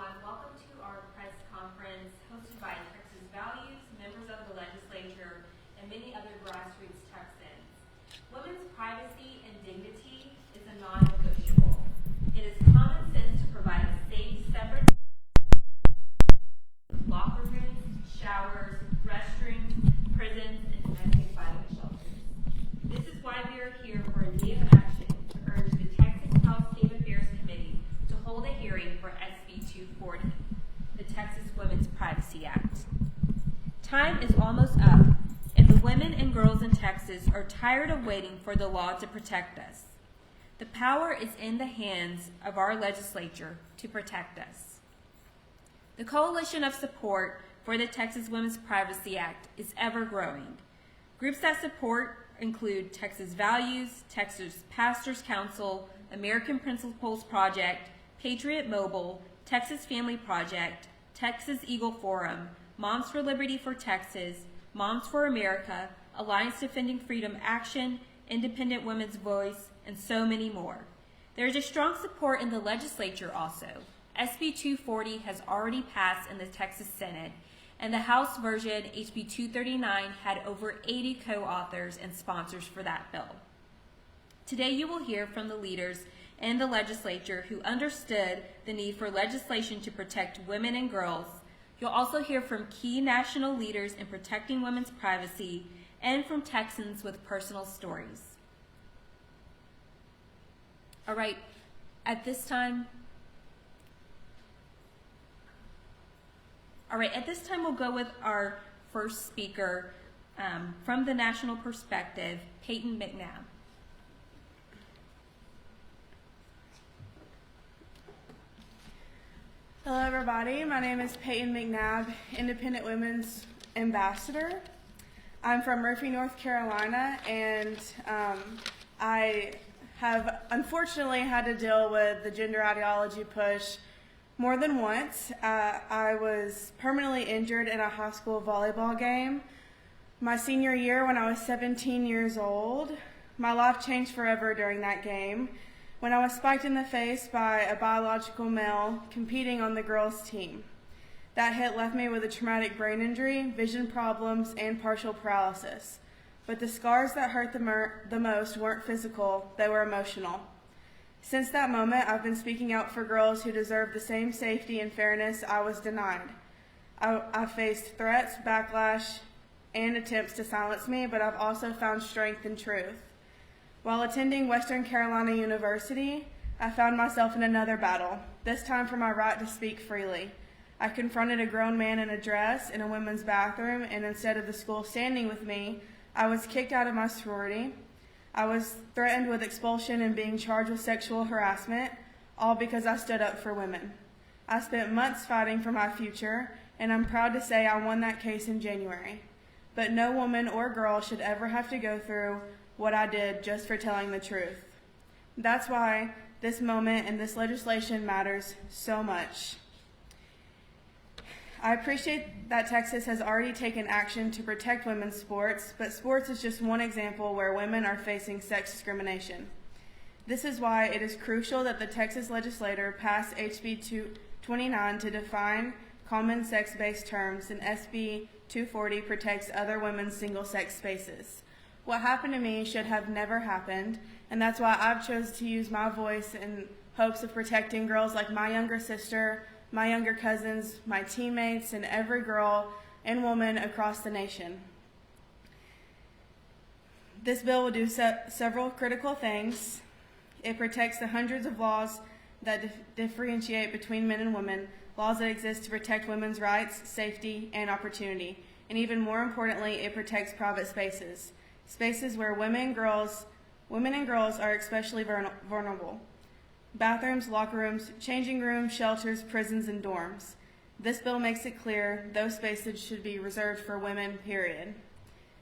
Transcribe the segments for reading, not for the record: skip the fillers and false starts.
everyone. Welcome to our press conference hosted by Texas Values, members of the legislature, and many other grassroots Texans. Women's privacy and dignity is a non-negotiable. It is common sense to provide a safe, separate locker rooms, showers, restrooms, prisons, and domestic violence shelters. This is why we are here for a day of action to urge the Texas House State Affairs Committee to hold a hearing for SB 240, the Texas Women's Privacy Act. Time is almost up, and the women and girls in Texas are tired of waiting for the law to protect us. The power is in the hands of our legislature to protect us. The coalition of support for the Texas Women's Privacy Act is ever growing. Groups that support include Texas Values, Texas Pastors Council, American Principles Project, Patriot Mobile, Texas Family Project, Texas Eagle Forum, Moms for Liberty for Texas, Moms for America, Alliance Defending Freedom Action, Independent Women's Voice, and so many more. There is a strong support in the legislature also. SB 240 has already passed in the Texas Senate, and the House version, HB 239, had over 80 co-authors and sponsors for that bill. Today you will hear from the leaders in the legislature who understood the need for legislation to protect women and girls. You'll also hear from key national leaders in protecting women's privacy and from Texans with personal stories. All right, at this time we'll go with our first speaker from the national perspective, Peyton McNabb. Hello everybody, my name is Peyton McNabb, Independent Women's Ambassador. I'm from Murphy, North Carolina, and I have unfortunately had to deal with the gender ideology push more than once. I was permanently injured in a high school volleyball game my senior year when I was 17 years old. My life changed forever during that game when I was spiked in the face by a biological male competing on the girls' team. That hit left me with a traumatic brain injury, vision problems, and partial paralysis. But the scars that hurt the most weren't physical, they were emotional. Since that moment, I've been speaking out for girls who deserve the same safety and fairness I was denied. I've faced threats, backlash, and attempts to silence me, but I've also found strength and truth. While attending Western Carolina University, I found myself in another battle, this time for my right to speak freely. I confronted a grown man in a dress in a women's bathroom, and instead of the school standing with me, I was kicked out of my sorority. I was threatened with expulsion and being charged with sexual harassment, all because I stood up for women. I spent months fighting for my future, and I'm proud to say I won that case in January. But no woman or girl should ever have to go through what I did just for telling the truth. That's why this moment and this legislation matters so much. I appreciate that Texas has already taken action to protect women's sports, but sports is just one example where women are facing sex discrimination. This is why it is crucial that the Texas legislature pass HB 229 to define common sex-based terms, and SB 240 protects other women's single-sex spaces. What happened to me should have never happened, and that's why I've chosen to use my voice in hopes of protecting girls like my younger sister, my younger cousins, my teammates, and every girl and woman across the nation. This bill will do several critical things. It protects the hundreds of laws that differentiate between men and women, laws that exist to protect women's rights, safety, and opportunity. And even more importantly, it protects private spaces, spaces where women and girls are especially vulnerable. Bathrooms, locker rooms, changing rooms, shelters, prisons, and dorms. This bill makes it clear those spaces should be reserved for women, period.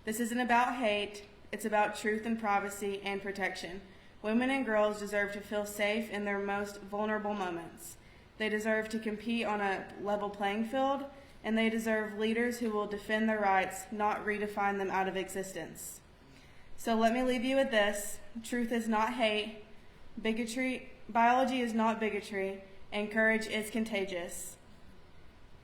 This isn't about hate, it's about truth and privacy and protection. Women and girls deserve to feel safe in their most vulnerable moments. They deserve to compete on a level playing field, and they deserve leaders who will defend their rights, not redefine them out of existence. So let me leave you with this. Truth is not hate. Biology is not bigotry, and courage is contagious.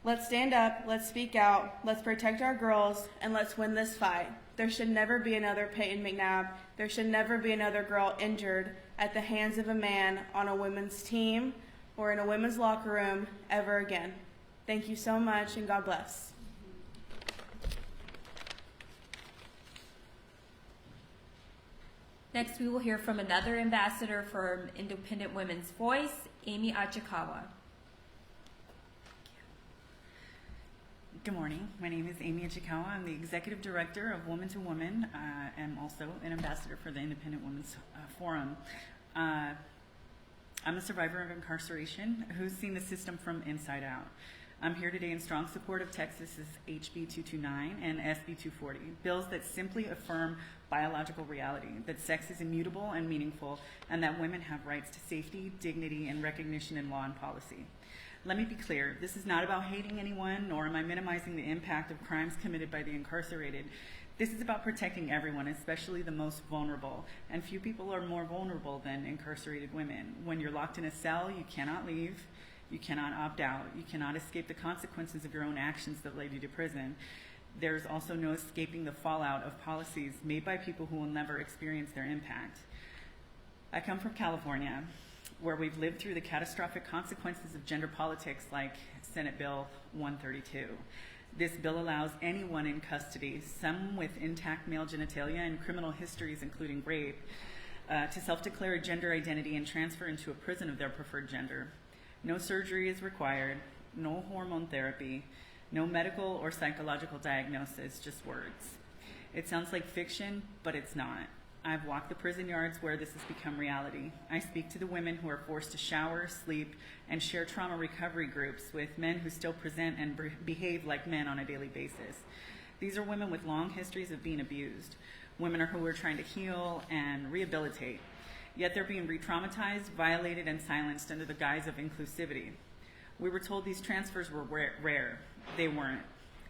Let's stand up, let's speak out, let's protect our girls, and let's win this fight. There should never be another Peyton McNabb. There should never be another girl injured at the hands of a man on a women's team or in a women's locker room ever again. Thank you so much, and God bless. Next, we will hear from another ambassador from Independent Women's Voice, Amy Achikawa. Good morning. My name is Amy Achikawa. I'm the Executive Director of Woman to Woman. I'm also an ambassador for the Independent Women's Forum. I'm a survivor of incarceration who's seen the system from inside out. I'm here today in strong support of Texas's HB 229 and SB 240, bills that simply affirm biological reality, that sex is immutable and meaningful, and that women have rights to safety, dignity, and recognition in law and policy. Let me be clear, this is not about hating anyone, nor am I minimizing the impact of crimes committed by the incarcerated. This is about protecting everyone, especially the most vulnerable, and few people are more vulnerable than incarcerated women. When you're locked in a cell, you cannot leave, you cannot opt out, you cannot escape the consequences of your own actions that led you to prison. There's also no escaping the fallout of policies made by people who will never experience their impact. I come from California, where we've lived through the catastrophic consequences of gender politics like Senate Bill 132. This bill allows anyone in custody, some with intact male genitalia and criminal histories including rape, to self-declare a gender identity and transfer into a prison of their preferred gender. No surgery is required, no hormone therapy, no medical or psychological diagnosis, just words. It sounds like fiction, but it's not. I've walked the prison yards where this has become reality. I speak to the women who are forced to shower, sleep, and share trauma recovery groups with men who still present and behave like men on a daily basis. These are women with long histories of being abused, women who are trying to heal and rehabilitate, yet they're being re-traumatized, violated, and silenced under the guise of inclusivity. We were told these transfers were rare. They weren't.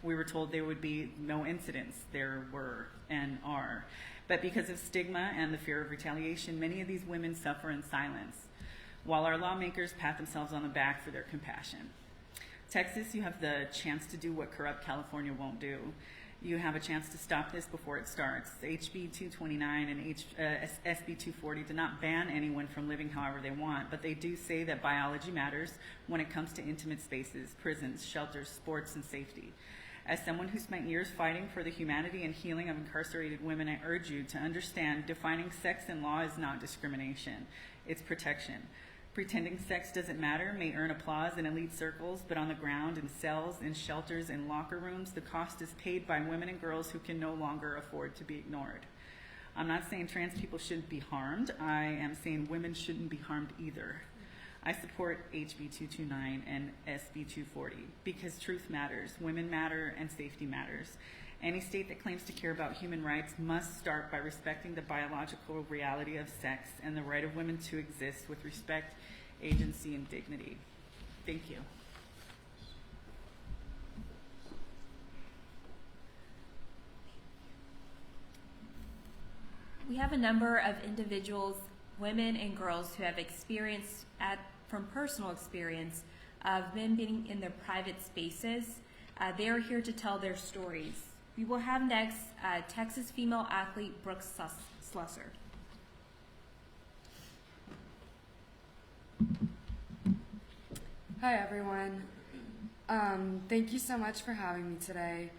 We were told there would be no incidents. There were and are. But because of stigma and the fear of retaliation, many of these women suffer in silence, while our lawmakers pat themselves on the back for their compassion. Texas, you have the chance to do what corrupt California won't do. You have a chance to stop this before it starts. HB 229 and SB 240 do not ban anyone from living however they want, but they do say that biology matters when it comes to intimate spaces, prisons, shelters, sports, and safety. As someone who spent years fighting for the humanity and healing of incarcerated women, I urge you to understand defining sex in law is not discrimination, it's protection. Pretending sex doesn't matter may earn applause in elite circles, but on the ground, in cells, in shelters, in locker rooms, the cost is paid by women and girls who can no longer afford to be ignored. I'm not saying trans people shouldn't be harmed. I am saying women shouldn't be harmed either. I support HB 229 and SB 240 because truth matters, women matter, and safety matters. Any state that claims to care about human rights must start by respecting the biological reality of sex and the right of women to exist with respect, agency, and dignity. Thank you. We have a number of individuals, women and girls, who have experienced from personal experience of men being in their private spaces. They are here to tell their stories. We will have next Texas female athlete Brooks Slusser. Hi everyone. Thank you so much for having me today.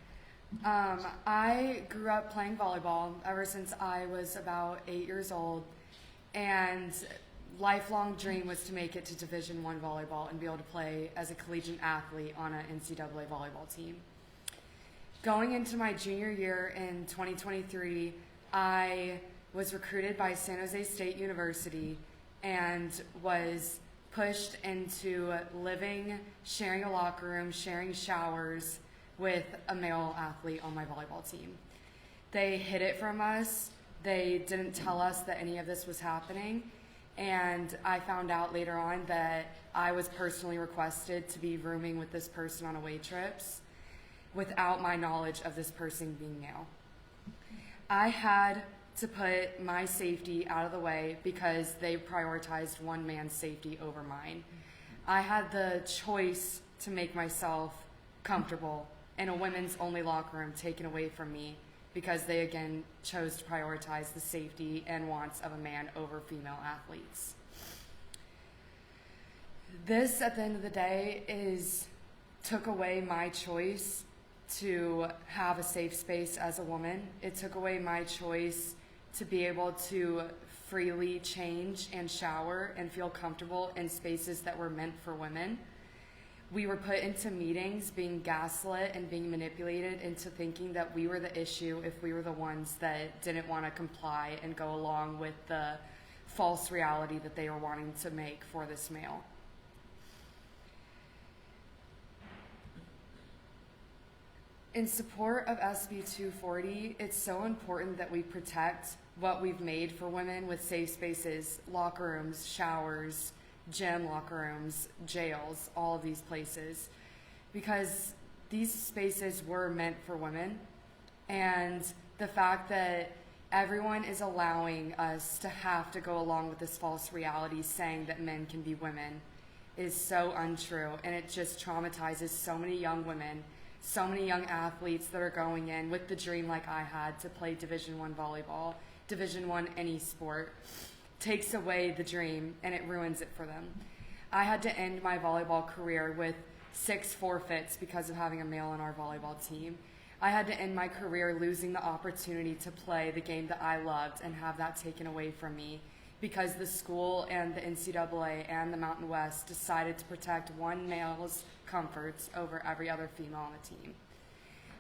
I grew up playing volleyball ever since I was about 8 years old, and lifelong dream was to make it to Division I volleyball and be able to play as a collegiate athlete on an NCAA volleyball team. Going into my junior year in 2023, I was recruited by San Jose State University and was pushed into living, sharing a locker room, sharing showers with a male athlete on my volleyball team. They hid it from us. They didn't tell us that any of this was happening. And I found out later on that I was personally requested to be rooming with this person on away trips without my knowledge of this person being male. I had to put my safety out of the way because they prioritized one man's safety over mine. I had the choice to make myself comfortable in a women's only locker room taken away from me because they again chose to prioritize the safety and wants of a man over female athletes. This, at the end of the day, took away my choice to have a safe space as a woman. It took away my choice to be able to freely change and shower and feel comfortable in spaces that were meant for women. We were put into meetings being gaslit and being manipulated into thinking that we were the issue if we were the ones that didn't want to comply and go along with the false reality that they were wanting to make for this male. In support of SB 240, it's so important that we protect what we've made for women with safe spaces, locker rooms, showers, gym locker rooms, jails, all of these places, because these spaces were meant for women. And the fact that everyone is allowing us to have to go along with this false reality saying that men can be women is so untrue, and it just traumatizes so many young women, so many young athletes that are going in with the dream like I had to play Division I volleyball, Division I any sport. Takes away the dream and it ruins it for them. I had to end my volleyball career with 6 forfeits because of having a male on our volleyball team. I had to end my career losing the opportunity to play the game that I loved and have that taken away from me because the school and the NCAA and the Mountain West decided to protect one male's comforts over every other female on the team.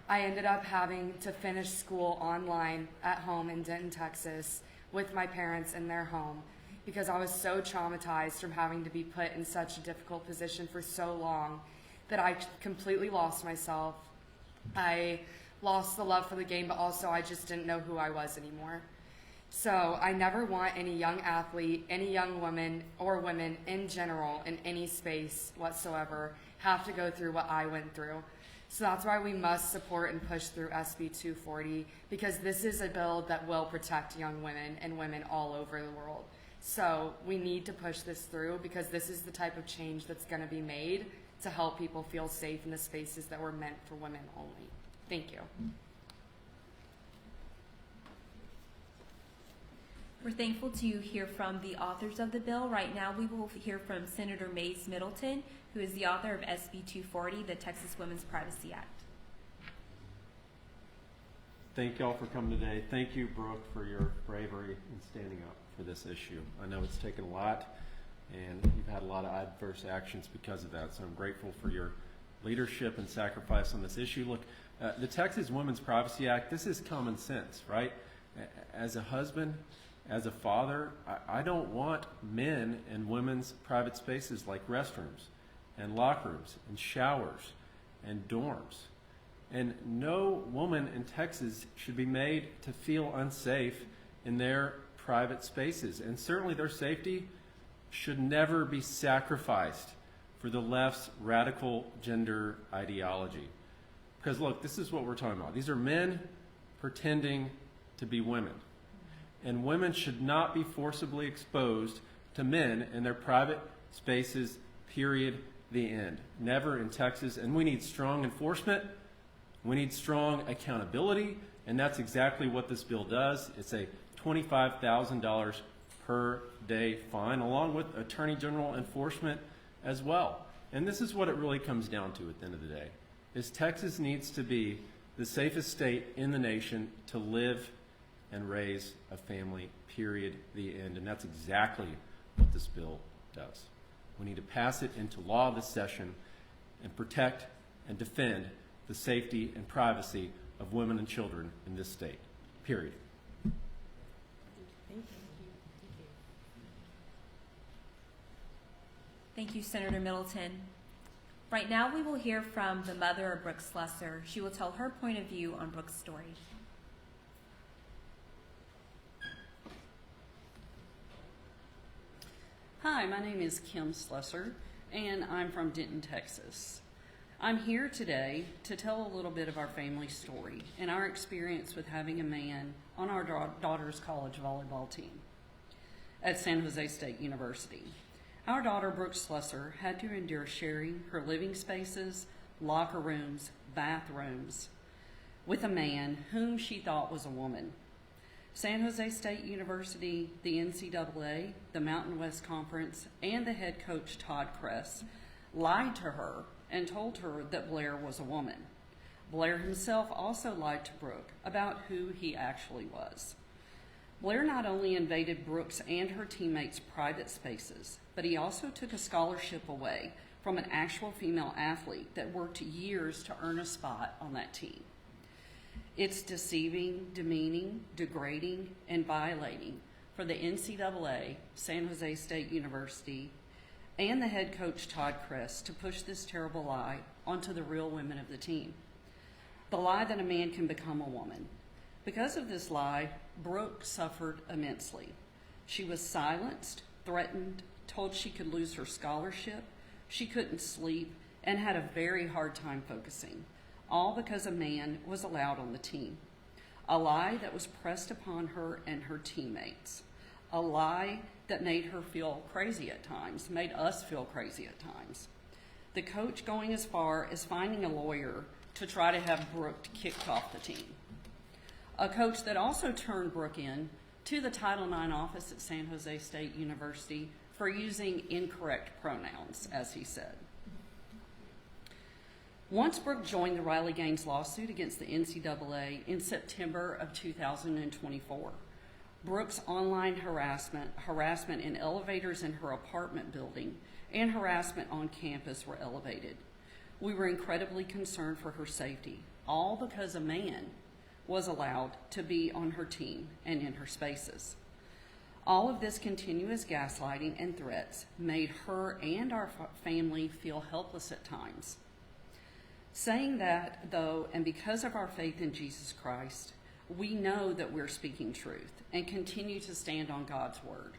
I ended up having to finish school online at home in Denton, Texas, with my parents in their home because I was so traumatized from having to be put in such a difficult position for so long that I completely lost myself. I lost the love for the game, but also I just didn't know who I was anymore. So I never want any young athlete, any young woman, or women in general in any space whatsoever have to go through what I went through. So that's why we must support and push through SB 240, because this is a bill that will protect young women and women all over the world. So we need to push this through because this is the type of change that's going to be made to help people feel safe in the spaces that were meant for women only. Thank you. We're thankful to hear from the authors of the bill. Right now we will hear from Senator Mace Middleton, who is the author of SB 240, the Texas Women's Privacy Act. Thank y'all for coming today. Thank you, Brooke, for your bravery in standing up for this issue. I know it's taken a lot, and you've had a lot of adverse actions because of that, so I'm grateful for your leadership and sacrifice on this issue. Look, the Texas Women's Privacy Act, this is common sense, right? As a husband, as a father, I don't want men in women's private spaces like restrooms and locker rooms and showers and dorms. And no woman in Texas should be made to feel unsafe in their private spaces. And certainly their safety should never be sacrificed for the left's radical gender ideology. Because look, this is what we're talking about. These are men pretending to be women. And women should not be forcibly exposed to men in their private spaces, period, the end. Never in Texas. And we need strong enforcement. We need strong accountability. And that's exactly what this bill does. It's a $25,000 per day fine, along with Attorney General enforcement as well. And this is what it really comes down to at the end of the day, is Texas needs to be the safest state in the nation to live and raise a family, period, the end. And that's exactly what this bill does. We need to pass it into law this session and protect and defend the safety and privacy of women and children in this state, period. Thank you, Senator Middleton. Right now we will hear from the mother of Brooke Slessor. She will tell her point of view on Brooke's story. Hi, my name is Kim Slessor, and I'm from Denton, Texas. I'm here today to tell a little bit of our family story and our experience with having a man on our daughter's college volleyball team at San Jose State University. Our daughter, Brooke Slusser, had to endure sharing her living spaces, locker rooms, bathrooms with a man whom she thought was a woman. San Jose State University, the NCAA, the Mountain West Conference, and the head coach, Todd Kress, lied to her and told her that Blair was a woman. Blair himself also lied to Brooke about who he actually was. Blair not only invaded Brooke's and her teammates' private spaces, but he also took a scholarship away from an actual female athlete that worked years to earn a spot on that team. It's deceiving, demeaning, degrading, and violating for the NCAA, San Jose State University, and the head coach, Todd Kress, to push this terrible lie onto the real women of the team. The lie that a man can become a woman. Because of this lie, Brooke suffered immensely. She was silenced, threatened, told she could lose her scholarship, she couldn't sleep, and had a very hard time focusing, all because a man was allowed on the team. A lie that was pressed upon her and her teammates. A lie that made her feel crazy at times, made us feel crazy at times. The coach going as far as finding a lawyer to try to have Brooke kicked off the team. A coach that also turned Brooke in to the Title IX office at San Jose State University for using incorrect pronouns, as he said. Once Brooke joined the Riley Gaines lawsuit against the NCAA in September of 2024, Brooke's online harassment in elevators in her apartment building, and harassment on campus were elevated. We were incredibly concerned for her safety, all because a man was allowed to be on her team and in her spaces. All of this continuous gaslighting and threats made her and our family feel helpless at times. Saying that, though, and because of our faith in Jesus Christ, we know that we're speaking truth and continue to stand on God's word.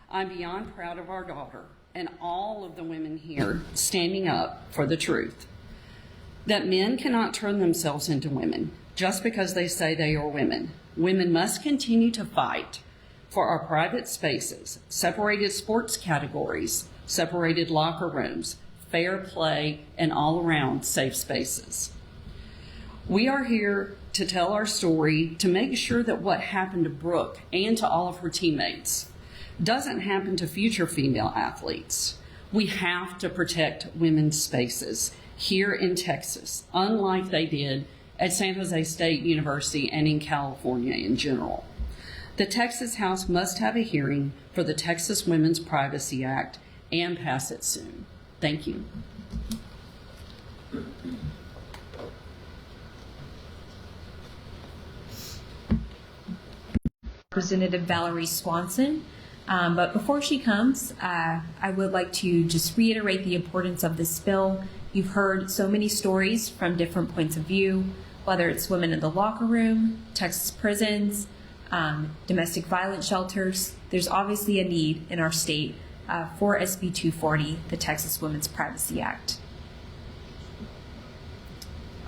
I'm beyond proud of our daughter and all of the women here standing up for the truth. That men cannot turn themselves into women just because they say they are women. Women must continue to fight for our private spaces, separated sports categories, separated locker rooms, fair play, and all around safe spaces. We are here to tell our story to make sure that what happened to Brooke and to all of her teammates doesn't happen to future female athletes. We have to protect women's spaces here in Texas, unlike they did at San Jose State University and in California in general. The Texas House must have a hearing for the Texas Women's Privacy Act and pass it soon. Thank you. Representative Valerie Swanson. But before she comes, I would like to just reiterate the importance of this bill. You've heard so many stories from different points of view, whether it's women in the locker room, Texas prisons, domestic violence shelters. There's obviously a need in our state for SB 240, the Texas Women's Privacy Act.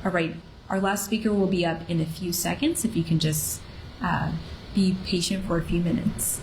All right, our last speaker will be up in a few seconds. If you can just be patient for a few minutes.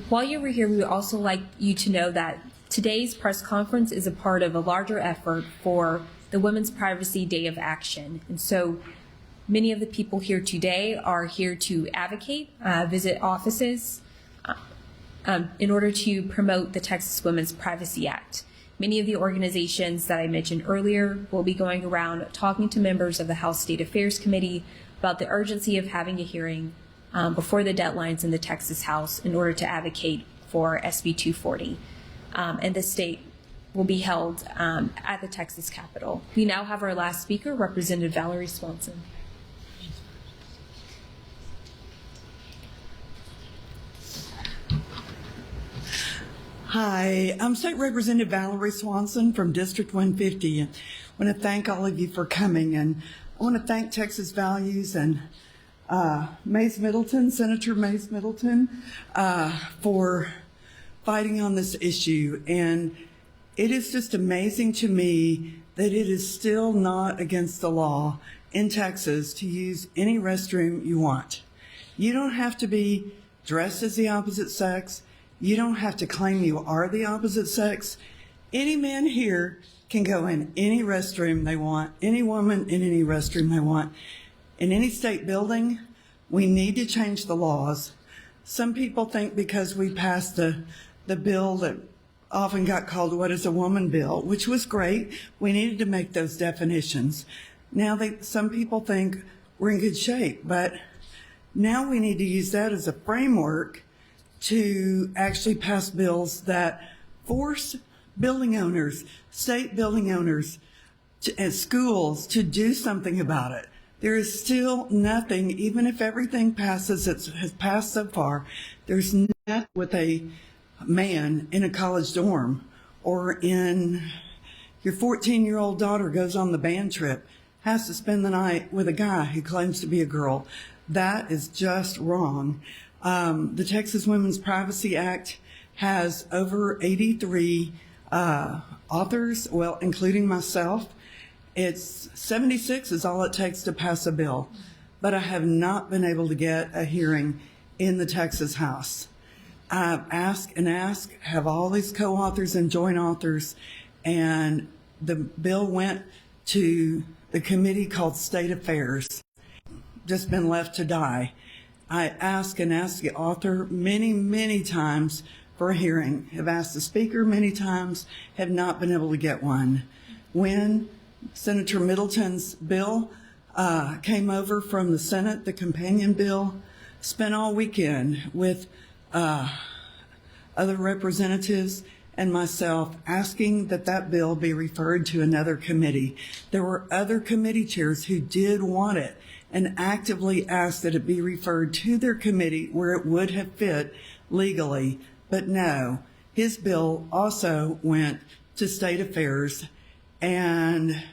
While you were here, we would also like you to know that today's press conference is a part of a larger effort for the Women's Privacy Day of Action. And so many of the people here today are here to advocate, visit offices in order to promote the Texas Women's Privacy Act. Many of the organizations that I mentioned earlier will be going around talking to members of the House State Affairs Committee about the urgency of having a hearing before the deadlines in the Texas House in order to advocate for SB 240. And the state will be held at the Texas Capitol. We now have our last speaker, Representative Valerie Swanson. Hi, I'm State Representative Valerie Swanson from District 150. I want to thank all of you for coming, and I want to thank Texas Values and Mays Middleton, Senator Mays Middleton, for fighting on this issue. And it is just amazing to me that it is still not against the law in Texas to use any restroom you want. You don't have to be dressed as the opposite sex. You don't have to claim you are the opposite sex. Any man here can go in any restroom they want, any woman in any restroom they want. In any state building, we need to change the laws. Some people think because we passed the bill that often got called What is a Woman bill, which was great, we needed to make those definitions. Now some people think we're in good shape, but now we need to use that as a framework to actually pass bills that force building owners, state building owners, and schools to do something about it. There is still nothing, even if everything passes, it has passed so far, there's nothing with a man in a college dorm or in your 14-year-old daughter goes on the band trip, has to spend the night with a guy who claims to be a girl. That is just wrong. The Texas Women's Privacy Act has over 83 authors, well, including myself. It's 76 is all it takes to pass a bill, but I have not been able to get a hearing in the Texas House. I've asked and asked, have all these co-authors and joint authors, and the bill went to the committee called State Affairs, just been left to die. I asked and asked the author many, many times for a hearing, have asked the speaker many times, have not been able to get one. When Senator Middleton's bill came over from the Senate, the companion bill, spent all weekend with other representatives and myself asking that that bill be referred to another committee. There were other committee chairs who did want it and actively asked that it be referred to their committee where it would have fit legally. But no, his bill also went to State Affairs, and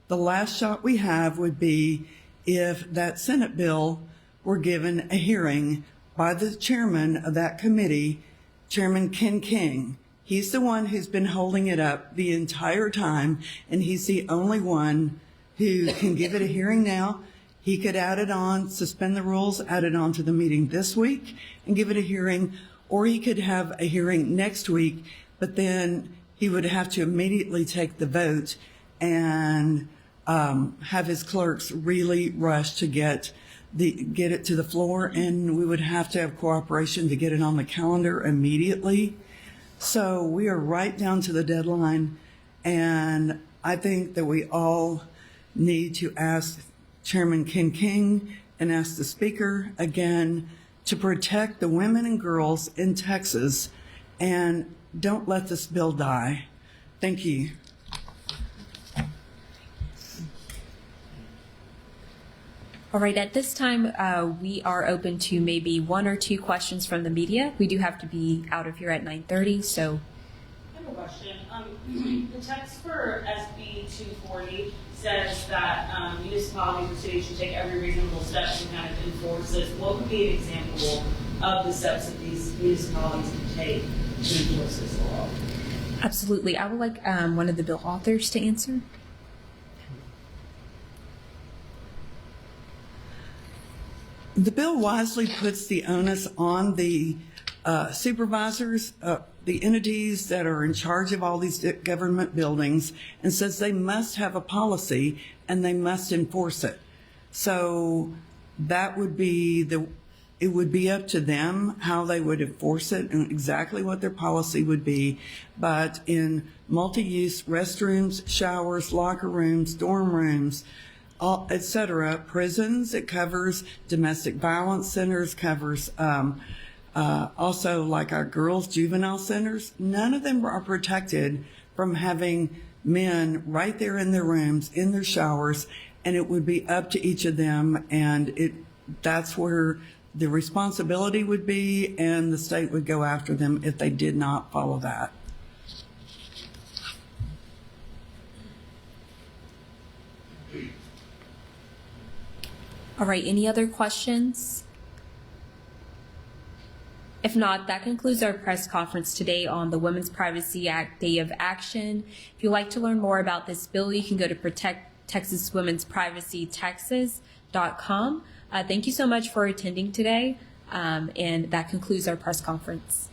the last shot we have would be if that Senate bill were given a hearing by the chairman of that committee, Chairman Ken King. He's the one who's been holding it up the entire time, and he's the only one who can give it a hearing now. He could add it on, suspend the rules, add it on to the meeting this week and give it a hearing, or he could have a hearing next week, but then he would have to immediately take the vote and have his clerks really rush to get it to the floor, and we would have to have cooperation to get it on the calendar immediately. So we are right down to the deadline, and I think that we all need to ask Chairman Ken King and ask the Speaker again to protect the women and girls in Texas, and don't let this bill die. Thank you. All right, at this time, we are open to maybe one or two questions from the media. We do have to be out of here at 9:30, so. I have a question. The text for SB 240 says that municipalities or cities should take every reasonable step to kind of enforce this. What would be an example of the steps that these municipalities can take to enforce this law? Absolutely. I would like one of the bill authors to answer. The bill wisely puts the onus on the supervisors, the entities that are in charge of all these government buildings, and says they must have a policy and they must enforce it. So that would be it would be up to them how they would enforce it and exactly what their policy would be. But in multi-use restrooms, showers, locker rooms, dorm rooms, etc., prisons, it covers domestic violence centers, covers also like our girls' juvenile centers. None of them are protected from having men right there in their rooms, in their showers, and it would be up to each of them, and that's where the responsibility would be, and the state would go after them if they did not follow that. All right, any other questions? If not, that concludes our press conference today on the Women's Privacy Act Day of Action. If you'd like to learn more about this bill, you can go to protecttexaswomen'sprivacytexas.com. Thank you so much for attending today, and that concludes our press conference.